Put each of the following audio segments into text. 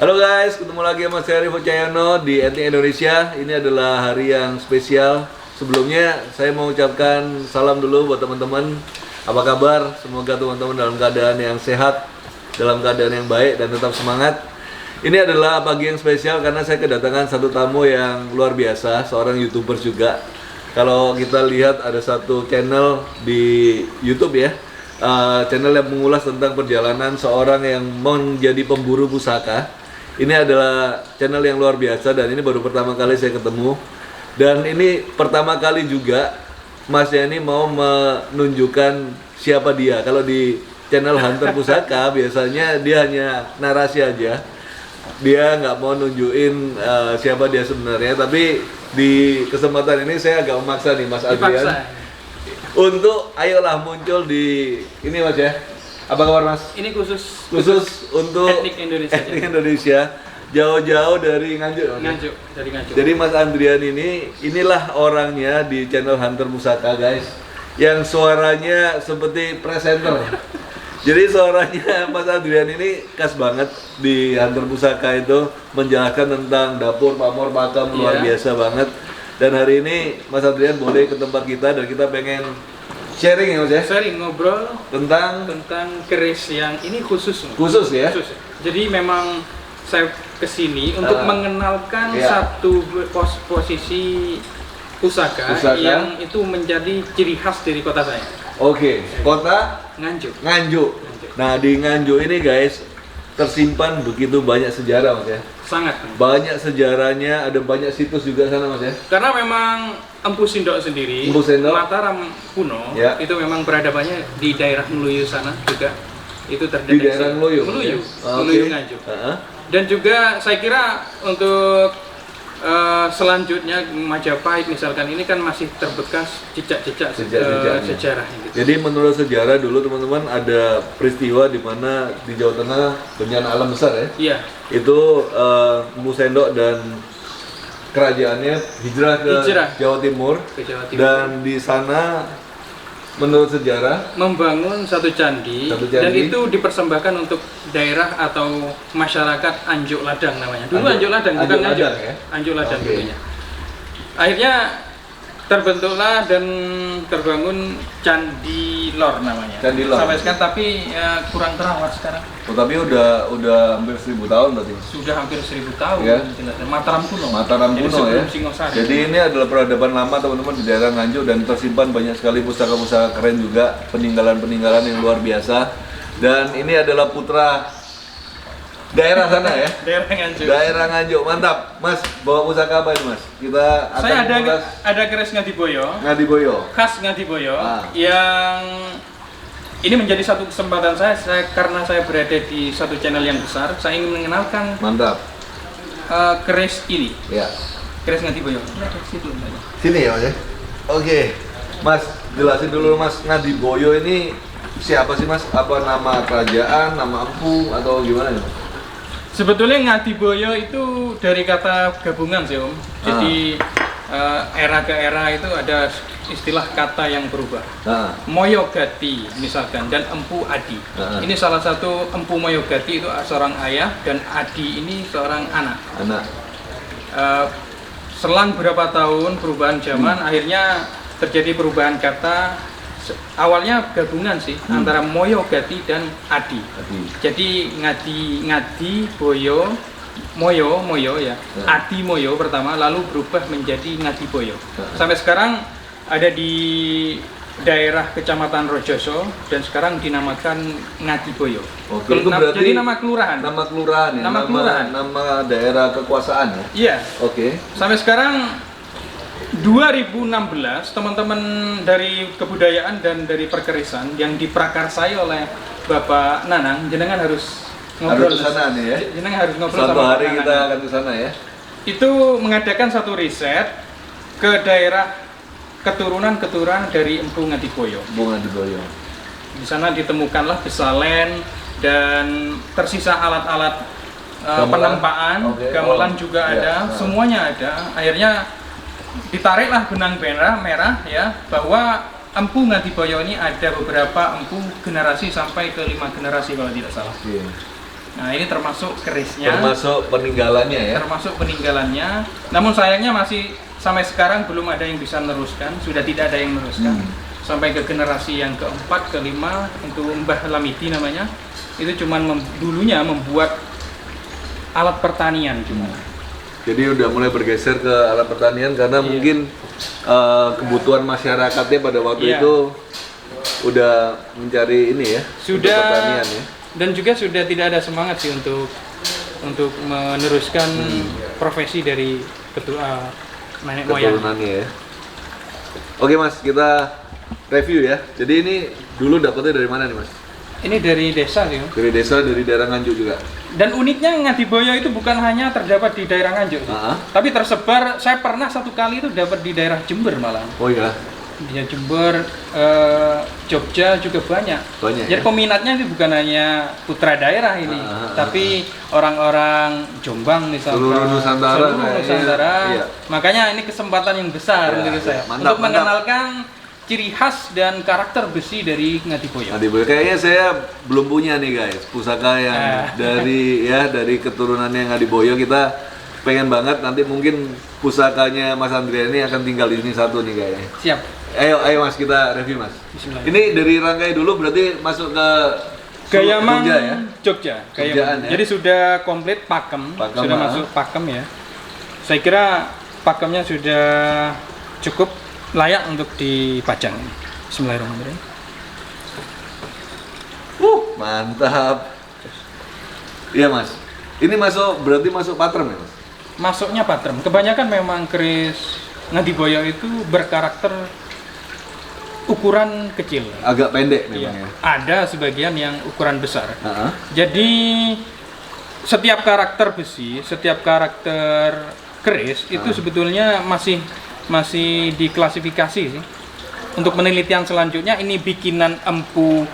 Halo guys, ketemu lagi sama saya Rifo Cahyono di NT Indonesia. Ini adalah hari yang spesial. Sebelumnya saya mau ucapkan salam dulu buat teman-teman. Apa kabar? Semoga teman-teman dalam keadaan yang sehat, dalam keadaan yang baik dan tetap semangat. Ini adalah pagi yang spesial karena saya kedatangan satu tamu yang luar biasa, seorang YouTuber juga. Kalau kita lihat ada satu channel di YouTube ya, channel yang mengulas tentang perjalanan seorang yang menjadi pemburu pusaka. Ini adalah channel yang luar biasa dan ini baru pertama kali saya ketemu. Dan ini pertama kali juga Masnya ini mau menunjukkan siapa dia. Kalau di channel Hunter Pusaka biasanya dia hanya narasi aja. Dia nggak mau nunjukin siapa dia sebenarnya. Tapi di kesempatan ini saya agak memaksa nih Mas Adrian untuk ayolah muncul di ini Mas ya. Apa kabar Mas? Ini khusus untuk etnik Indonesia. Etnik Indonesia. Jauh-jauh dari Nganjuk. Dari Nganjuk. Jadi Mas Andrian inilah orangnya di channel Hunter Pusaka guys. Yang suaranya seperti presenter. Jadi suaranya Mas Andrian ini khas banget di Hunter Pusaka itu, menjelaskan tentang dapur, pamor, makam luar biasa banget. Dan hari ini Mas Andrian boleh ke tempat kita dan kita pengen sharing ya Mas ya? Sharing, ngobrol tentang keris yang ini khusus ya? Khusus. Jadi memang saya kesini untuk mengenalkan satu posisi pusaka yang itu menjadi ciri khas dari kota saya. Oke, kota Nganjuk. Nah di Nganjuk ini guys tersimpan begitu banyak sejarah Mas ya? Sangat banyak sejarahnya, ada banyak situs juga sana Mas ya? Karena memang Empu Sindok sendiri, Mataram kuno, itu memang peradabannya di daerah Meluyu sana juga. Itu terdeteksi. Di daerah Meluyu? Meluyu Nganjuk. Dan juga saya kira untuk selanjutnya Majapahit misalkan ini kan masih terbekas jejak-jejak sejarah gitu. Jadi menurut sejarah dulu teman-teman ada peristiwa di mana di Jawa Tengah bencana alam besar ya? Iya. Itu Empu Sendok dan kerajaannya hijrah ke Jawa Timur. Dan di sana menurut sejarah membangun satu candi dan itu dipersembahkan untuk daerah atau masyarakat Anjuk Ladang namanya. Dulu Anjuk Ladang bukan Nganjuk ya? Anjuk Ladang dulunya. Akhirnya terbentuklah dan terbangun Candi Lor namanya. Candi Lor. Sampai sekarang tapi kurang terawat sekarang. Oh, tapi udah hampir 1000 tahun berarti. Sudah hampir 1000 tahun. Ya? Mataram kuno ya. Singosari. Jadi ini adalah peradaban lama teman-teman di daerah Nganjuk dan tersimpan banyak sekali pusaka-pusaka keren juga, peninggalan-peninggalan yang luar biasa. Dan ini adalah putra daerah sana ya? Daerah Nganjuk, mantap. Mas, bawa pusaka apa ini Mas? Kita akan saya ada keris Ngadiboyo. Khas Ngadiboyo yang ini menjadi satu kesempatan saya karena saya berada di satu channel yang besar, saya ingin mengenalkan keris ini. Ya. Keris Ngadiboyo. Sini ya Mas ya? Oke. Mas, jelasin dulu Mas, Ngadiboyo ini siapa sih Mas? Apa nama kerajaan, nama empu atau gimana nih? Sebetulnya Ngadiboyo itu dari kata gabungan sih Om. Jadi era ke era itu ada istilah kata yang berubah. Moyogati misalkan dan Empu Adi. Ini salah satu Empu Moyogati itu seorang ayah dan Adi ini seorang anak. Selang berapa tahun perubahan zaman akhirnya terjadi perubahan kata. Awalnya gabungan sih antara Moyogati dan Adi. Jadi Ngadi Boyo Moyo ya. Adi Moyo pertama lalu berubah menjadi Ngadiboyo. Sampai sekarang ada di daerah Kecamatan Rojoso dan sekarang dinamakan Ngadiboyo. Oke, itu berarti jadi nama kelurahan. Nama daerah kekuasaan ya? Iya. Oke. Sampai sekarang 2016 teman-teman dari kebudayaan dan dari perkerisan yang diprakarsai oleh Bapak Nanang, jenengan harus ngobrol ke sana nih ya. Jenengan harus ngobrol sama Bapak hari kita akan ke sana ya. Itu mengadakan satu riset ke daerah keturunan dari Empu Ngadiboyo. Di sana ditemukanlah besalen dan tersisa alat-alat penempaan, gamelan juga ada, semuanya ada. Akhirnya ditariklah benang merah ya bahwa Empu Ngadiboyo ini ada beberapa empu generasi sampai ke 5 generasi kalau tidak salah. Nah, ini termasuk kerisnya. Termasuk peninggalannya ya. Termasuk peninggalannya. Namun sayangnya masih sampai sekarang belum ada yang bisa meneruskan. Sudah tidak ada yang meneruskan. Sampai ke generasi yang keempat, kelima, untuk Mbah Lamidi namanya. Itu cuman dulunya membuat alat pertanian cuma. Jadi udah mulai bergeser ke alat pertanian karena mungkin kebutuhan masyarakatnya pada waktu itu udah mencari ini ya, sudah pertanian ya. Dan juga sudah tidak ada semangat sih untuk meneruskan profesi dari nenek moyang. Keturunannya ya. Oke Mas, kita review ya. Jadi ini dulu dapetnya dari mana nih Mas? Ini dari desa sih. Dari desa, dari daerah Nganjuk juga. Dan uniknya Ngadiboyo itu bukan hanya terdapat di daerah Nganjuk, tapi tersebar. Saya pernah satu kali itu dapat di daerah Jember malah. Oh ya. Di Jember, Jogja juga banyak. Jadi peminatnya itu bukan hanya putra daerah ini, tapi orang-orang Jombang misalnya. Seluruh Nusantara. Iya. Makanya ini kesempatan yang besar menurut saya untuk mengenalkan ciri khas dan karakter besi dari Ngadiboyo. Ngadiboyo kayaknya saya belum punya nih guys, pusaka yang dari keturunannya Ngadiboyo. Kita pengen banget nanti mungkin pusakanya Mas Andrea ini akan tinggal di sini satu nih kayaknya. Siap. Ayo Mas, kita review Mas. Ini dari Rangkai dulu berarti masuk ke Gayamang Jogja ya? Jogja. Ya? Jadi sudah komplit pakem sudah masuk pakem ya. Saya kira pakemnya sudah cukup layak untuk dipajang. Bismillahirrahmanirrahim. Mantap. Iya Mas. Ini berarti masuk patrem ya Mas? Masuknya patrem. Kebanyakan memang keris Ngadiboyo itu berkarakter ukuran kecil. Agak pendek memang ya. Ada sebagian yang ukuran besar. Jadi setiap karakter besi, setiap karakter keris itu sebetulnya masih diklasifikasi sih. Untuk penelitian selanjutnya ini bikinan Empu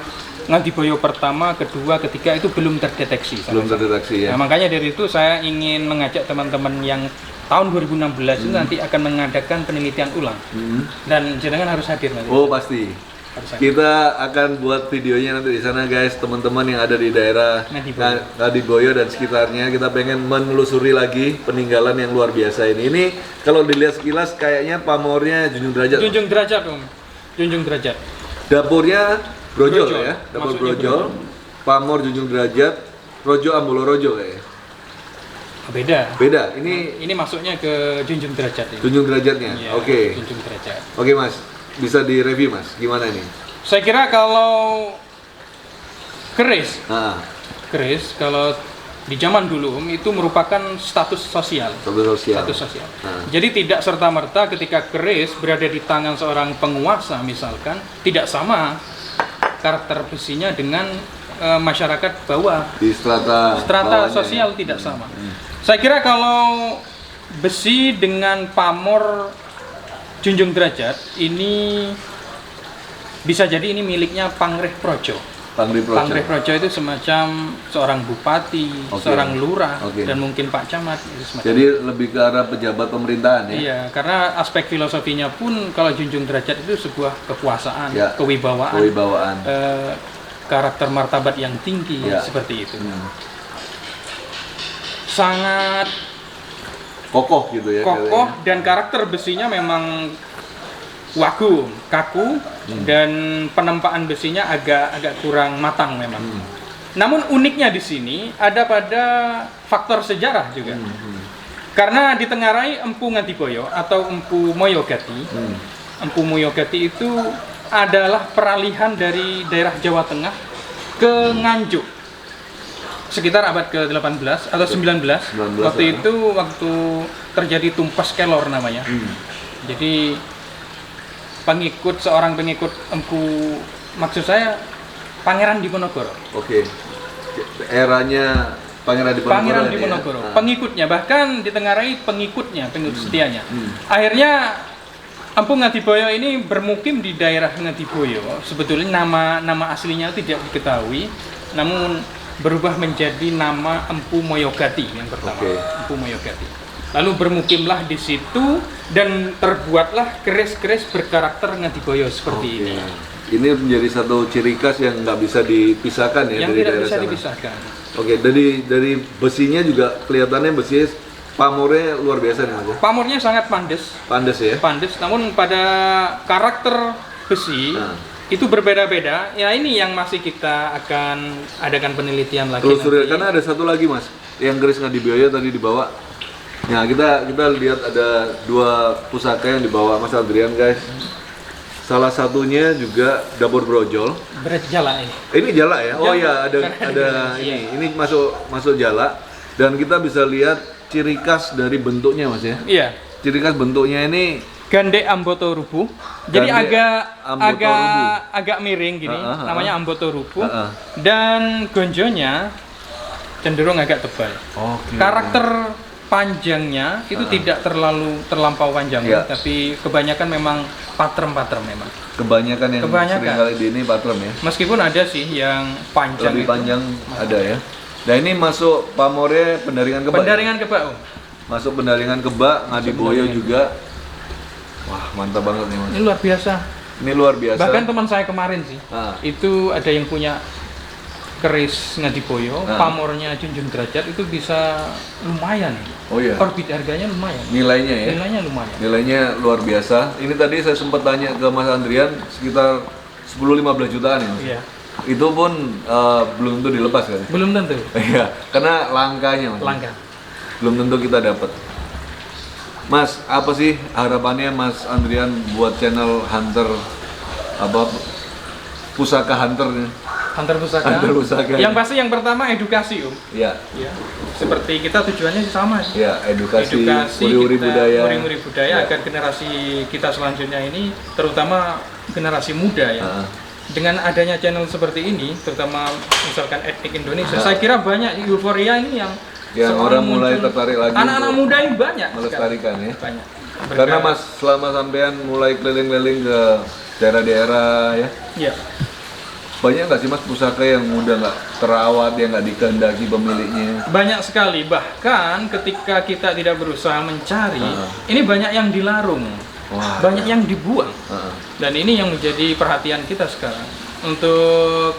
Ngadiboyo pertama, kedua, ketiga itu belum terdeteksi. Belum terdeteksi ya. Nah, makanya dari itu saya ingin mengajak teman-teman yang tahun 2016 itu nanti akan mengadakan penelitian ulang. Dan jenengan harus hadir nanti. Oh pasti. Kita akan buat videonya nanti di sana guys, teman-teman yang ada di daerah Ngadiboyo dan sekitarnya. Kita pengen menelusuri lagi peninggalan yang luar biasa ini. Ini kalau dilihat sekilas kayaknya pamornya Junjung Derajat. Junjung Derajat Om. Junjung Derajat. Dapurnya Brojol ya, dapur Brojol. Pamor Junjung Derajat, Rojo Ambolo Rojo kayaknya. Beda. Ini masuknya ke Junjung Derajat ini. Junjung Derajatnya. Ya, Oke. Junjung Derajat. Oke Mas. Bisa direview Mas, gimana ini? Saya kira kalau keris, kalau di zaman dulu itu merupakan status sosial. Jadi tidak serta-merta ketika keris berada di tangan seorang penguasa misalkan, tidak sama karakter besinya dengan masyarakat bawah. Di strata sosial tidak sama. Saya kira kalau besi dengan pamor Junjung Derajat ini bisa jadi ini miliknya Pangreh Projo. Pangreh Projo itu semacam seorang bupati, seorang lurah, dan mungkin Pak Camat. Jadi lebih ke arah pejabat pemerintahan ya? Iya, karena aspek filosofinya pun kalau Junjung Derajat itu sebuah kekuasaan, kewibawaan, karakter martabat yang tinggi, seperti itu. Sangat kokoh gitu ya. Kokoh dan karakter besinya memang kaku, dan penempaan besinya agak kurang matang memang. Namun uniknya di sini ada pada faktor sejarah juga. Karena ditengarai Empu Ngadiboyo atau Empu Moyogati. Empu Moyogati itu adalah peralihan dari daerah Jawa Tengah ke Nganjuk. Sekitar abad ke-18 atau 19. Waktu itu terjadi Tumpas Kelor namanya. Jadi seorang pengikut Empu, maksud saya Pangeran Diponegoro. Eranya Pangeran Diponegoro. Pengikutnya, bahkan ditengarai pengikut setianya. Akhirnya Empu Ngadiboyo ini bermukim di daerah Ngadiboyo. Sebetulnya nama aslinya tidak diketahui, namun berubah menjadi nama Empu Moyogati yang pertama. Empu Moyogati. Lalu bermukimlah di situ dan terbuatlah keris-keris berkarakter Ngadiboyo seperti ini. ini menjadi satu ciri khas yang nggak bisa dipisahkan ya yang dari tidak daerah bisa sana. dipisahkan. Oke, dari besinya juga kelihatannya besi pamornya luar biasa nih Mas ya. Pamornya sangat Pandes ya. pandes, namun pada karakter besi itu berbeda-beda. Ya ini yang masih kita akan adakan penelitian lagi Telusuri, nanti. karena ada satu lagi Mas, yang keris Ngadibioyo tadi dibawa. Nah kita lihat ada 2 pusaka yang dibawa Mas Adrian guys. Salah satunya juga dapur brojol. Berjala ini. Ini jala ya? Oh Jala. iya ada Karena ini masuk jala dan kita bisa lihat ciri khas dari bentuknya Mas ya. Iya. Ciri khas bentuknya ini Gande Amboto Rubu. Jadi Gande Amboto Rubu. agak miring gini, namanya Amboto Rubu. Uh-uh. Dan gonjonya cenderung agak tebal. Oke. Karakter panjangnya itu tidak terlampau panjang, Iya. tapi kebanyakan memang patrem memang. Kebanyakan yang sering kali di ini patrem ya. Meskipun ada sih yang panjang. Lebih itu. panjang ada ya. Nah ini masuk pamornya pendaringan kebak. Pendaringan kebak, Om. Masuk pendaringan kebak, Ngadiboyo juga. Wah mantap banget nih Mas. Ini luar biasa. Ini luar biasa. Bahkan teman saya kemarin sih, itu ada yang punya keris Ngadiboyo, pamornya Junjun Derajat itu bisa lumayan. Oh iya. Orbit harganya lumayan. Nilainya ya. Nilainya lumayan. Nilainya luar biasa. Ini tadi saya sempat tanya ke Mas Andrian sekitar 10-15 jutaan ya Mas. Iya. Itu pun belum tentu dilepas kan? Belum tentu. Iya, karena langkanya Mas. Langka. Belum tentu kita dapat. Mas, apa sih harapannya Mas Andrian buat channel Hunter pusaka Hunter? Hunter pusaka. Hunter pusaka. Yang pasti yang pertama edukasi, Om. Iya. Ya. Seperti kita tujuannya sama. Ya, edukasi uri-uri budaya. Uri-uri budaya agar generasi kita selanjutnya ini, terutama generasi muda ya. Dengan adanya channel seperti ini, terutama misalkan Etnik Indonesia, saya kira banyak euforia ini yang orang mulai tertarik lagi. Anak-anak muda ini banyak melestarikan ya. Banyak. Karena Mas selama sampean mulai keliling-keliling ke daerah-daerah ya. Iya. Banyak nggak sih Mas pusaka yang udah nggak terawat, yang nggak dikehendaki pemiliknya? Banyak sekali, bahkan ketika kita tidak berusaha mencari, ini banyak yang dilarung, banyak yang dibuang. Dan ini yang menjadi perhatian kita sekarang untuk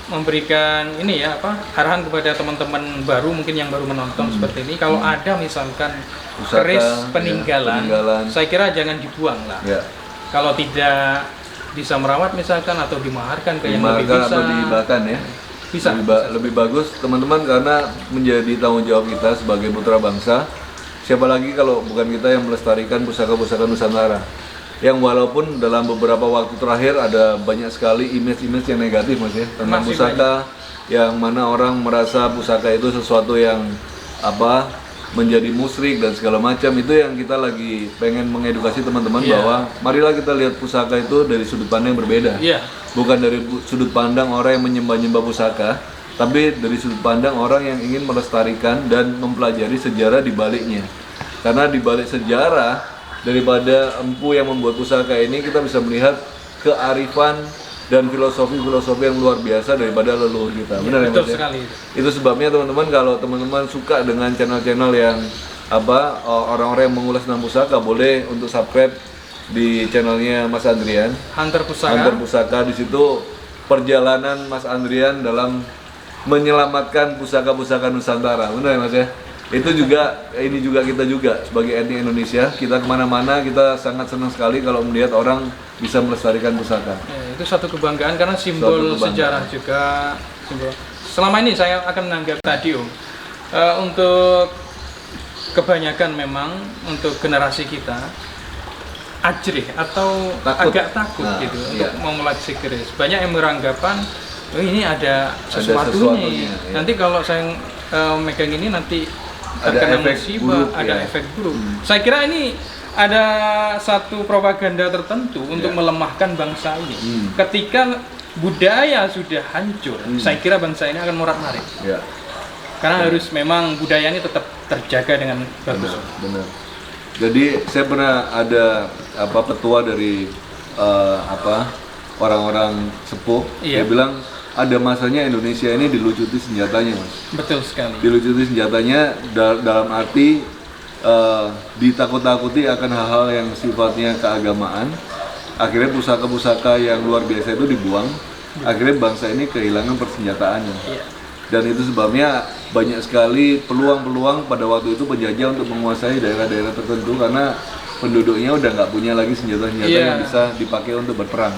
memberikan ini ya arahan kepada teman-teman baru mungkin yang baru menonton seperti ini. Kalau ada misalkan pusaka, keris peninggalan, saya kira jangan dibuang lah. Ya. Kalau tidak bisa merawat misalkan atau dimaharkan ke yang lebih bisa atau dibahkan ya bisa lebih bagus teman-teman, karena menjadi tanggung jawab kita sebagai putra bangsa. Siapa lagi kalau bukan kita yang melestarikan pusaka-pusaka Nusantara yang walaupun dalam beberapa waktu terakhir ada banyak sekali image-image yang negatif Mas ya tentang Masih pusaka banyak. Yang mana orang merasa pusaka itu sesuatu yang menjadi musyrik dan segala macam. Itu yang kita lagi pengen mengedukasi teman-teman bahwa marilah kita lihat pusaka itu dari sudut pandang yang berbeda. Bukan dari sudut pandang orang yang menyembah-nyembah pusaka, tapi dari sudut pandang orang yang ingin melestarikan dan mempelajari sejarah di baliknya. Karena di balik sejarah daripada empu yang membuat pusaka ini, kita bisa melihat kearifan dan filosofi yang luar biasa daripada leluhur kita. Benar ya, betul Mas, sekali. Itu sebabnya teman-teman, kalau teman-teman suka dengan channel-channel yang orang-orang yang mengulas tentang pusaka, boleh untuk subscribe di channelnya Mas Andrian, Hunter Pusaka. Hunter Pusaka. Di situ perjalanan Mas Andrian dalam menyelamatkan pusaka-pusaka Nusantara. Benar ya Mas ya? Itu juga, ini juga kita juga sebagai etnik Indonesia, kita kemana-mana kita sangat senang sekali kalau melihat orang bisa melestarikan pusaka. Ya, itu satu kebanggaan karena simbol sejarah juga. Selama ini saya akan menanggap tadi untuk kebanyakan memang untuk generasi kita ajrih atau agak takut gitu untuk mengoleksi keris. Banyak yang beranggapan ini ada sesuatunya. Nanti kalau saya megang ini nanti terkena musibah, ada efek buruk. Saya kira ini ada satu propaganda tertentu untuk melemahkan bangsa ini. Ketika budaya sudah hancur, saya kira bangsa ini akan morat-marit. Karena harus memang budaya ini tetap terjaga dengan bagus. Benar. Jadi saya pernah ada petua dari orang-orang sepuh, dia bilang ada masanya Indonesia ini dilucuti senjatanya, Mas. Betul sekali. Dilucuti senjatanya dalam arti ditakut-takuti akan hal-hal yang sifatnya keagamaan, akhirnya pusaka-pusaka yang luar biasa itu dibuang, akhirnya bangsa ini kehilangan persenjataannya. Iya. Dan itu sebabnya banyak sekali peluang-peluang pada waktu itu penjajah untuk menguasai daerah-daerah tertentu karena penduduknya udah nggak punya lagi senjata-senjata Iya. yang bisa dipakai untuk berperang.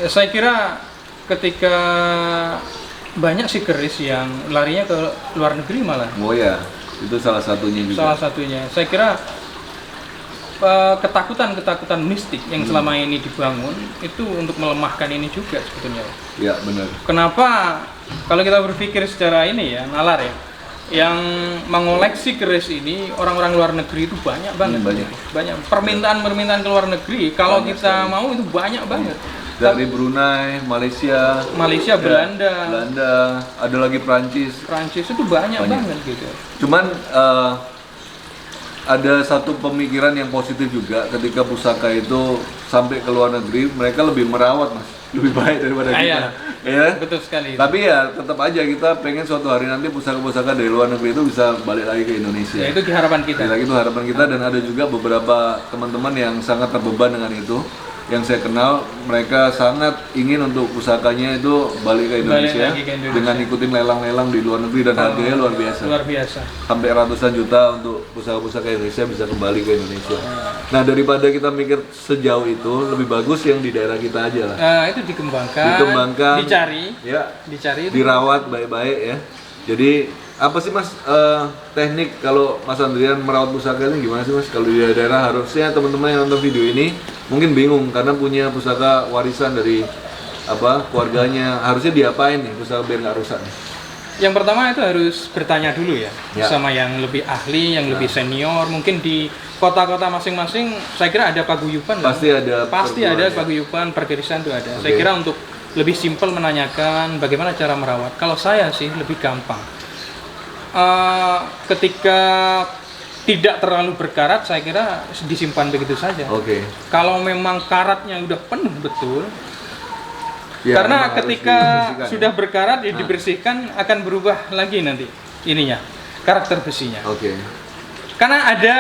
Saya kira ketika banyak sih keris yang larinya ke luar negeri malah. Oh ya, itu salah satunya juga. Salah satunya. Saya kira ketakutan-ketakutan mistik yang selama ini dibangun itu untuk melemahkan ini juga sebetulnya. Ya benar. Kenapa kalau kita berpikir secara ini ya, nalar ya, yang mengoleksi keris ini orang-orang luar negeri itu banyak banget. Banyak permintaan ke luar negeri. Kalau Banyak kita sekali. mau itu banyak banget. Dari Brunei, Malaysia, Malaysia, Belanda, ada lagi Prancis. Prancis itu banyak banget gitu. Cuman ada satu pemikiran yang positif juga ketika pusaka itu sampai ke luar negeri, mereka lebih merawat mas, lebih baik daripada kita. Iya. Ya. Betul sekali. Tapi ya tetap aja kita pengen suatu hari nanti pusaka-pusaka dari luar negeri itu bisa balik lagi ke Indonesia. Ya, itu harapan kita. Itu harapan kita dan ada juga beberapa teman-teman yang sangat terbeban dengan itu. Yang saya kenal, mereka sangat ingin untuk pusakanya itu balik ke Indonesia, lagi ke Indonesia. dengan ikutin lelang-lelang di luar negeri dan harganya luar biasa. Luar biasa. Sampai ratusan juta untuk pusaka-pusaka Indonesia bisa kembali ke Indonesia. Nah daripada kita mikir sejauh itu, lebih bagus yang di daerah kita aja lah. Nah, itu dikembangkan, dicari, dirawat baik-baik ya. Jadi apa sih mas teknik kalau Mas Andrian merawat pusaka ini gimana sih mas? Kalau di daerah harusnya teman-teman yang nonton video ini mungkin bingung karena punya pusaka warisan dari keluarganya, harusnya diapain nih pusaka biar nggak rusak nih? Yang pertama itu harus bertanya dulu ya, Ya. sama yang lebih ahli, yang lebih senior. Mungkin di kota-kota masing-masing, saya kira ada paguyuban. Pasti ada Pasti ada perguruan, ya. paguyuban, perkerisan itu ada. Oke. Saya kira untuk lebih simpel menanyakan bagaimana cara merawat. Kalau saya sih lebih gampang. Ketika tidak terlalu berkarat, saya kira disimpan begitu saja. Oke. Kalau memang karatnya udah penuh betul, Ya, karena memang harus ketika dibersihkan, sudah ya. berkarat ya dibersihkan akan berubah lagi nanti ininya, karakter besinya. Oke. Karena ada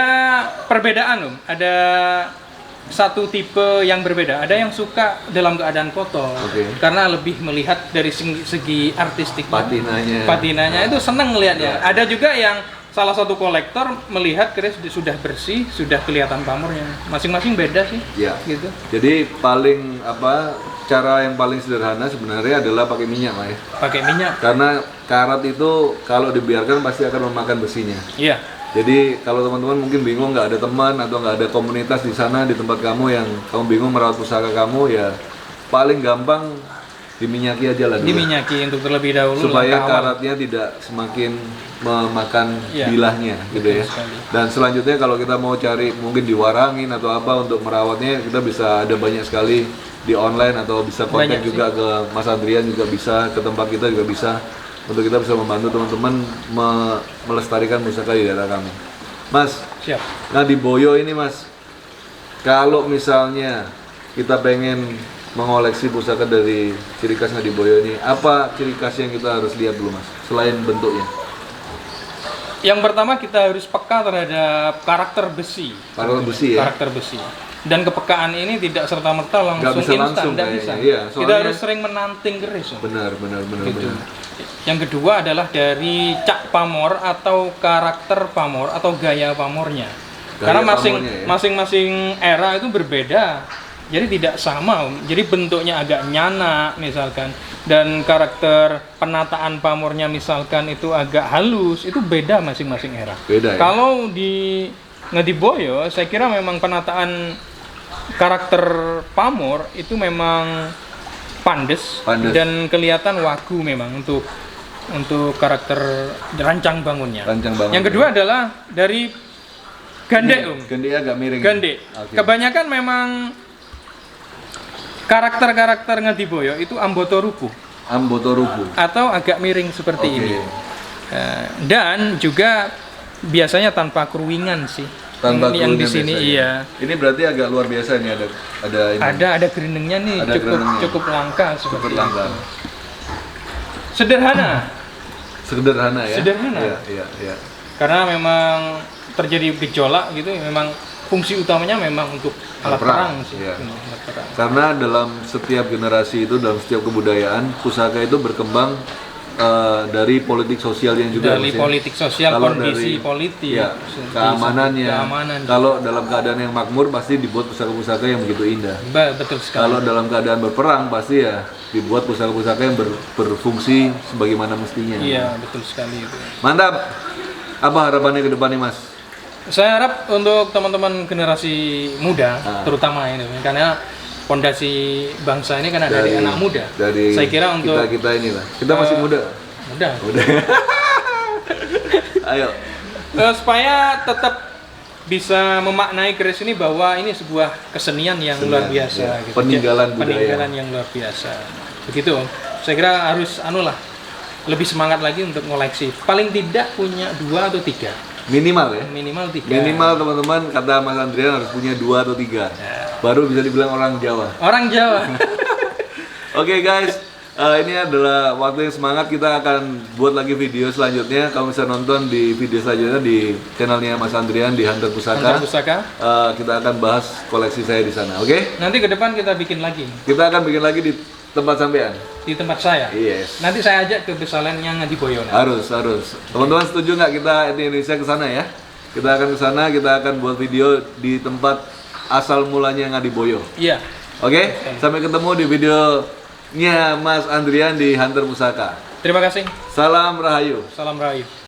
perbedaan Om, ada satu tipe yang berbeda. Ada yang suka dalam keadaan kotor, Oke. karena lebih melihat dari segi artistik. Patinanya itu senang melihatnya. Ada juga yang salah satu kolektor melihat keris sudah bersih, sudah kelihatan pamornya. Masing-masing beda sih. Ya. Gitu. Jadi cara yang paling sederhana sebenarnya adalah pakai minyak, Pak ya. Pakai minyak. Karena karat itu kalau dibiarkan pasti akan memakan besinya. Iya. Jadi kalau teman-teman mungkin bingung nggak ada teman atau nggak ada komunitas di sana di tempat kamu yang kamu bingung merawat pusaka kamu, ya paling gampang diminyaki aja lah dulu. Diminyaki untuk terlebih dahulu Supaya langkah awal. karatnya tidak semakin memakan Iya. bilahnya gitu Betul ya. sekali. Dan selanjutnya kalau kita mau cari mungkin diwarangin atau apa untuk merawatnya, kita bisa ada banyak sekali di online atau bisa kontak Banyak juga ke Mas Andrian juga bisa, ke tempat kita juga bisa, untuk kita bisa membantu teman-teman melestarikan pusaka di daerah kami. Mas, Siap. nah di Boyo ini Mas, kalau misalnya kita pengen mengoleksi pusaka dari ciri khas Ngadi Boyo ini, apa ciri khas yang kita harus lihat dulu Mas, selain bentuknya? Yang pertama kita harus peka terhadap karakter besi. Karakter besi ya? Karakter besi. Dan kepekaan ini tidak serta-merta langsung bisa instan, langsung tidak kayaknya. bisa. Iya, Kita soalnya- harus sering menanting keris. Om. Benar. Gitu. Yang kedua adalah dari cak pamor atau karakter pamor atau gaya pamornya. Gaya Karena pamornya ya? masing-masing era itu berbeda. Jadi tidak sama, Om. Jadi bentuknya agak nyana misalkan, dan karakter penataan pamornya misalkan itu agak halus, itu beda masing-masing era. Beda ya? Kalau di Ngadi Boyo, saya kira memang penataan karakter pamor itu memang pandes. Dan kelihatan wagu memang untuk karakter rancang bangunnya. Rancang bangun. Yang kedua adalah dari gandek, Om. Gandek agak miring. Gandek. Oke. Kebanyakan memang karakter-karakter Ngadi Boyo itu amboto rubuh Amboto rubuh. atau agak miring seperti Oke. ini. Dan juga biasanya tanpa keruingan sih. Tanpa Ini yang di keruingan sini biasanya. iya. Ini berarti agak luar biasa nih, ada ini. Ada grindingnya nih, Ada grindingnya. cukup langka Super seperti langka. itu. Sederhana. Sederhana ya. Sederhana. Iya. Karena memang terjadi gejolak gitu, memang fungsi utamanya memang untuk alat perang sih. Iya. Alat perang. Karena dalam setiap generasi itu, dalam setiap kebudayaan, pusaka itu berkembang dari politik sosial yang juga. Dari politik sosial, kalau kondisi dari, politik, ya, keamanannya. Kalau dalam keadaan yang makmur pasti dibuat pusaka-pusaka yang begitu indah. Betul sekali. Kalau dalam keadaan berperang pasti ya dibuat pusaka-pusaka yang berfungsi sebagaimana mestinya. Iya, betul sekali itu. Mantap. Apa harapannya ke depan nih, Mas? Saya harap untuk teman-teman generasi muda, terutama ini, karena fondasi bangsa ini kan ada dari anak muda. Dari saya kira untuk kita inilah. Kita masih muda. Muda. Ayo. Supaya tetap bisa memaknai keris ini bahwa ini sebuah kesenian yang luar biasa. Ya. Gitu. Peninggalan budaya. Peninggalan yang luar biasa. Begitu. Saya kira harus lebih semangat lagi untuk ngoleksi. Paling tidak punya 2 atau 3. Minimal ya. Minimal 3. Minimal teman-teman, kata Mas Andrian harus punya 2 atau 3. Ya. Baru bisa dibilang orang Jawa. Orang Jawa. Oke guys, ini adalah waktu yang semangat. Kita akan buat lagi video selanjutnya. Kamu bisa nonton di video selanjutnya di channelnya Mas Andrian di Hunter Pusaka. Hunter Pusaka. Kita akan bahas koleksi saya di sana. Oke? Nanti ke depan kita bikin lagi. Kita akan bikin lagi di tempat sampean. Di tempat saya. Yes. Nanti saya ajak ke Besalennya Ngadiboyo. Harus. Teman-teman setuju nggak kita di Indonesia ke sana ya? Kita akan ke sana, kita akan buat video di tempat asal mulanya Ngadiboyo. Iya. Oke? Sampai ketemu di videonya Mas Andrian di Hunter Pusaka. Terima kasih. Salam Rahayu. Salam Rahayu.